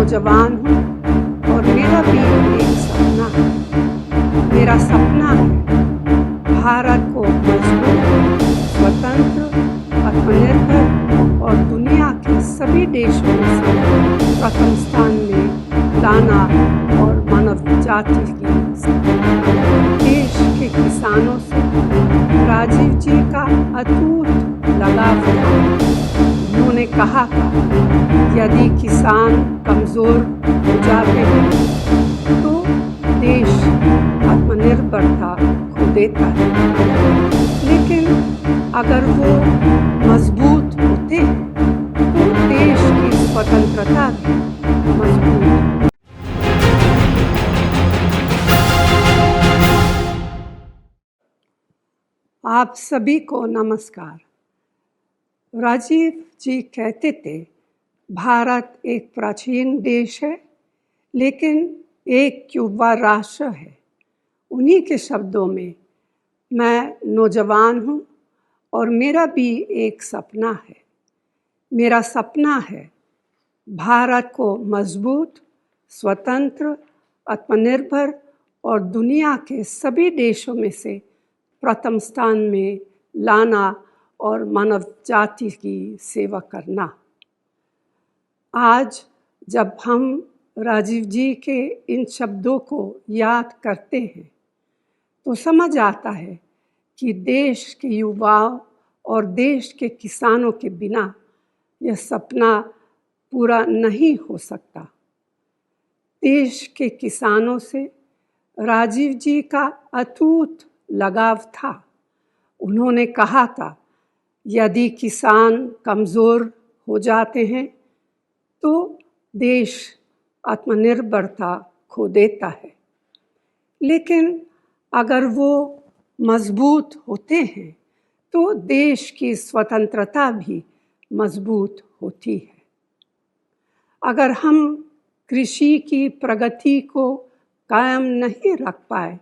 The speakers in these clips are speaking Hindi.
नौजवान हूँ और मेरा भी एक सपना है। मेरा सपना है भारत को मजबूत, स्वतंत्र, आत्मनिर्भर और दुनिया के सभी देशों में से प्रथम स्थान में लाना और मानव जाति की देश के किसानों से राजीव जी का अटूट लगाव था। उन्होंने कहा था, यदि किसान कमजोर हो जाते हैं तो देश आत्मनिर्भरता खो देता है, लेकिन अगर वो मजबूत होते हैं तो देश की स्वतंत्रता भी मजबूत। आप सभी को नमस्कार। राजीव जी कहते थे, भारत एक प्राचीन देश है लेकिन एक युवा राष्ट्र है। उन्हीं के शब्दों में, मैं नौजवान हूँ और मेरा भी एक सपना है। मेरा सपना है भारत को मजबूत, स्वतंत्र, आत्मनिर्भर और दुनिया के सभी देशों में से प्रथम स्थान में लाना और मानव जाति की सेवा करना। आज जब हम राजीव जी के इन शब्दों को याद करते हैं तो समझ आता है कि देश के युवाओं और देश के किसानों के बिना यह सपना पूरा नहीं हो सकता। देश के किसानों से राजीव जी का अटूट लगाव था। उन्होंने कहा था, यदि किसान कमज़ोर हो जाते हैं तो देश आत्मनिर्भरता खो देता है, लेकिन अगर वो मजबूत होते हैं तो देश की स्वतंत्रता भी मजबूत होती है। अगर हम कृषि की प्रगति को कायम नहीं रख पाए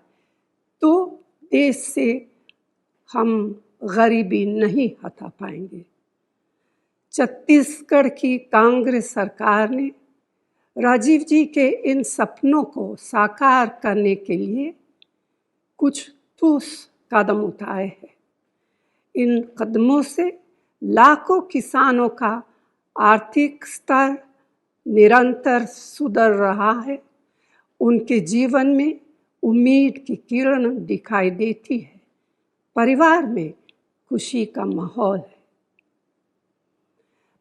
तो देश से हम गरीबी नहीं हटा पाएंगे। छत्तीसगढ़ की कांग्रेस सरकार ने राजीव जी के इन सपनों को साकार करने के लिए कुछ ठोस कदम उठाए हैं। इन कदमों से लाखों किसानों का आर्थिक स्तर निरंतर सुधर रहा है। उनके जीवन में उम्मीद की किरण दिखाई देती है। परिवार में खुशी का माहौल है।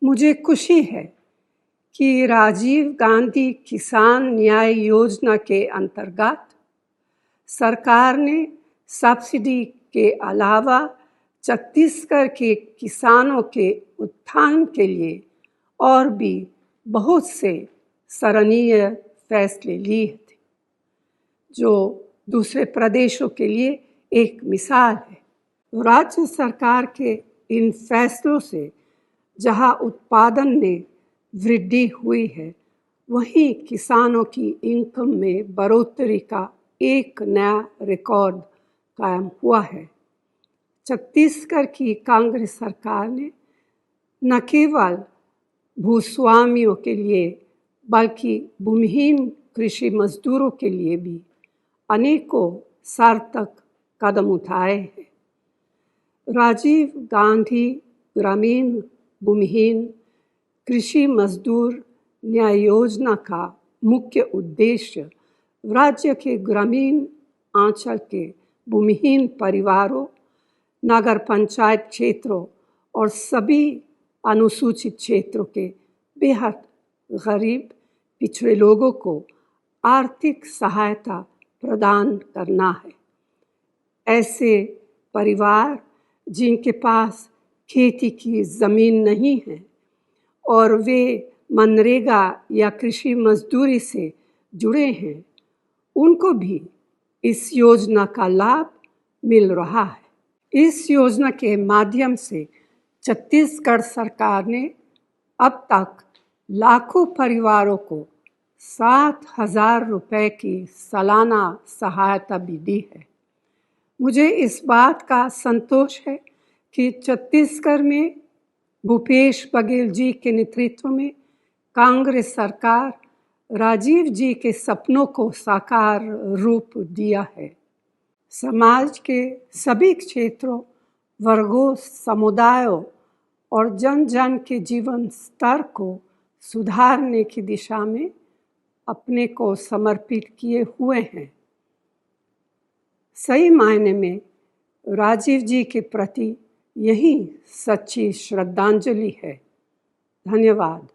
मुझे खुशी है कि राजीव गांधी किसान न्याय योजना के अंतर्गत सरकार ने सब्सिडी के अलावा छत्तीसगढ़ के किसानों के उत्थान के लिए और भी बहुत से सराहनीय फैसले लिए थे, जो दूसरे प्रदेशों के लिए एक मिसाल है। राज्य सरकार के इन फैसलों से जहां उत्पादन में वृद्धि हुई है, वहीं किसानों की इनकम में बढ़ोतरी का एक नया रिकॉर्ड कायम हुआ है। छत्तीसगढ़ की कांग्रेस सरकार ने न केवल भूस्वामियों के लिए बल्कि भूमिहीन कृषि मजदूरों के लिए भी अनेकों सार्थक कदम उठाए हैं। राजीव गांधी ग्रामीण भूमिहीन कृषि मजदूर न्याय योजना का मुख्य उद्देश्य राज्य के ग्रामीण अंचल के भूमिहीन परिवारों, नगर पंचायत क्षेत्रों और सभी अनुसूचित क्षेत्रों के बेहद गरीब पिछड़े लोगों को आर्थिक सहायता प्रदान करना है। ऐसे परिवार जिनके पास खेती की ज़मीन नहीं है और वे मनरेगा या कृषि मजदूरी से जुड़े हैं, उनको भी इस योजना का लाभ मिल रहा है। इस योजना के माध्यम से छत्तीसगढ़ सरकार ने अब तक लाखों परिवारों को 7,000 रुपये की सालाना सहायता भी दी है। मुझे इस बात का संतोष है कि छत्तीसगढ़ में भूपेश बघेल जी के नेतृत्व में कांग्रेस सरकार राजीव जी के सपनों को साकार रूप दिया है। समाज के सभी क्षेत्रों, वर्गों, समुदायों और जन जन के जीवन स्तर को सुधारने की दिशा में अपने को समर्पित किए हुए हैं। सही मायने में राजीव जी के प्रति यही सच्ची श्रद्धांजलि है। धन्यवाद।